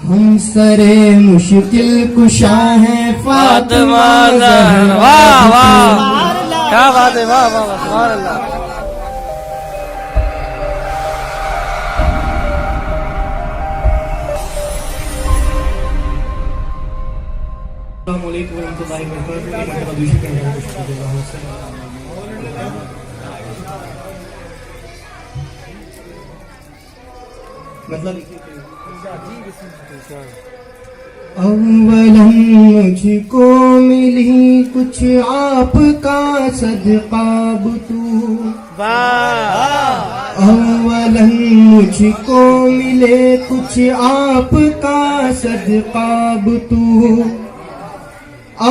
ہم سرے مشکل کشا ہیں فاطمہ زہرا. واہ واہ کیا بات ہے، واہ واہ واہ، سبحان اللہ. السلام علیکم ورحمۃ اللہ وبرکاتہ. مطلب اولاً مجھ کو ملی کچھ آپ کا صدقہ بتو. اولاً مجھ کو ملے کچھ آپ کا صدقہ بتو.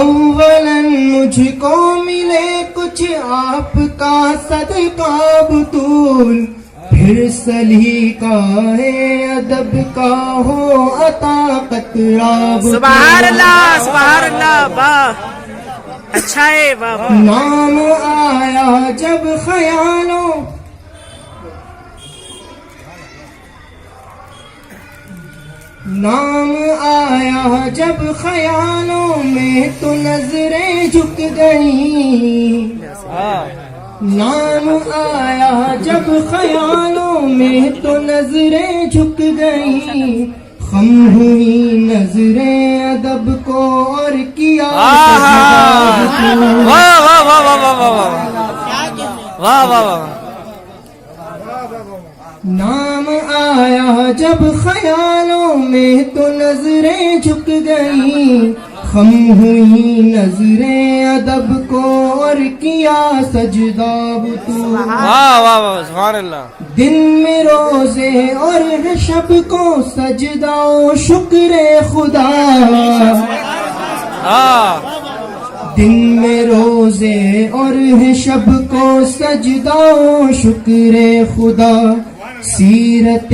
اولاً مجھ کو ملے کچھ آپ کا صدقہ بطول. پھر سلیقہ ادب کا ہو عطا قطرہ بطول. سبحان اللہ سبحان اللہ، واہ اچھا ہے، واہ. نام آیا جب خیالوں نام آیا جب خیالوں میں تو نظریں جھک گئیں. نام آیا جب خیالوں میں تو نظریں جھک گئیں. خم ہوئی نظریں ادب کو اور کیا واہ واہ واہ واہ واہ واہ واہ واہ. نام آیا جب خیالوں میں تو نظریں جھک گئیں. خم ہوئی نظریں ادب کو اور کیا سجدہ بطو. واہ واہ واہ سبحان اللہ. دن میں روزے اور شب کو سجدہ و شکر خدا. دن میں روزے اور شب کو سجدہ و شکر خدا. سیرت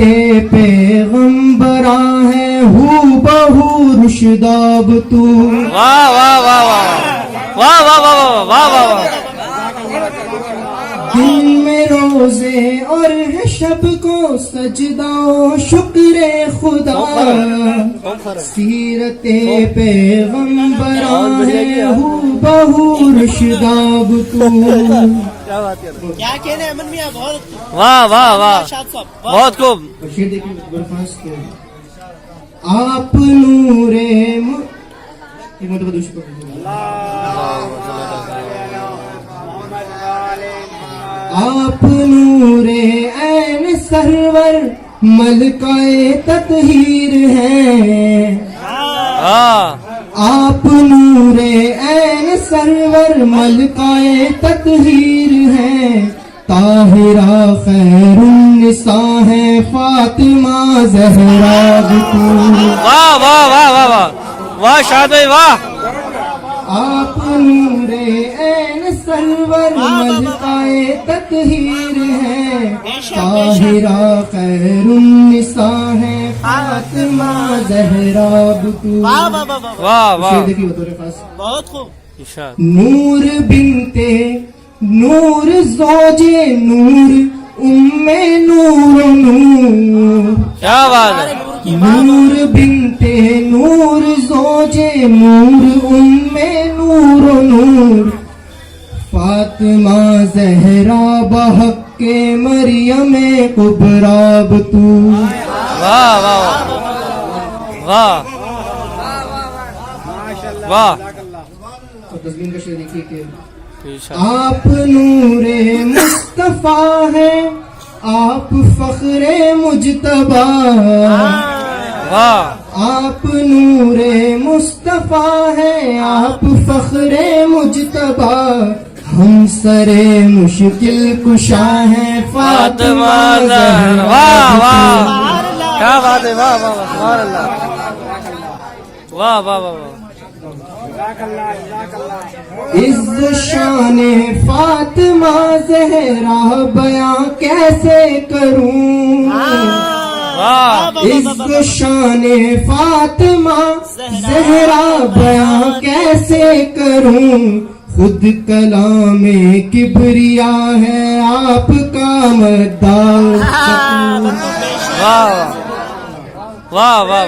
پیغمبراں ہے ہو بہو رشداب تو. واہ واہ واہ واہ واہ واہ واہ واہ واہ واہ. دن میں روزے اور شب کو سجدہ و شکر خدا. سیرت پیغمبراں ہے ہو بہو رشداب تو. کیا کہنے امن میاں، بہت واہ واہ واہ شاد صاحب، بہت خوب. شیر دیکھیں درخواست ہے. آپ نور ایک مرتبہ دوسری کو آپ نور عین سرور ملکہ تطہیر ہیں. آپ نور عین سرور ملکہ تطہیر ہیں. طاہرہ خیر النساء ہے فاطمہ زہرا بطول. واہ واہ واہ واہ واہ واہ شاد واہ. آپ نور عین سرور ملکہ تطہیر ہے. طاہرہ خیر النساء ہے فاطمہ زہرا بطول. واہ واہ دیکھیے بطور خاص بہت خوب. نور بنتے نور زوجے نور ام نور نور. کیا بات ہے. نور بنتے نور زوجے نور ام نور نور. فاطمہ زہرا بحق کے مریم کبریٰ بطول. واہ واہ واہ واہ. تسلیم کا شعر دیکھیے کہ آپ نور مصطفیٰ ہے آپ فخر مجتبیٰ. آپ نور مصطفیٰ ہے آپ فخر مجتبیٰ. ہم سرے مشکل کشا ہیں فاطمہ زہرا. واہ واہ کیا بات ہے، واہ واہ سبحان اللہ. واہ واہ واہ. عز شان فاطمہ زہرا بیاں کیسے کروں. عز شان فاطمہ زہرا بیاں کیسے کروں. خود کلام کبریا ہے آپ کا مداح. واہ واہ واہ واہ.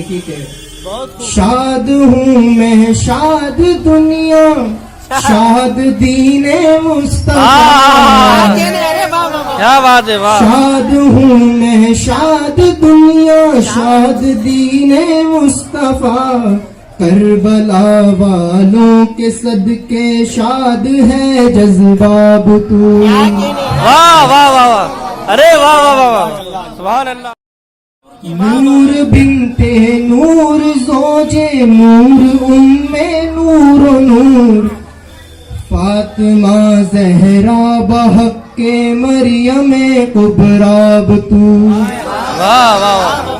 کی کہ بہت خوب شاد ہوں میں شاد دنیا شاد دین مصطفیٰ کہنے ارے واہ واہ واہ کیا بات ہے واہ شاد ہوں میں شاد دنیا شاد دین مصطفیٰ کربلا والوں کے صدقے شاد ہے جذباب تو واہ واہ واہ واہ ارے واہ واہ واہ واہ سبحان اللہ نور بنتے نور زوجے نور نور و نور فاطمہ زہرا بحق کے مریم کبریٰ تو واہ واہ واہ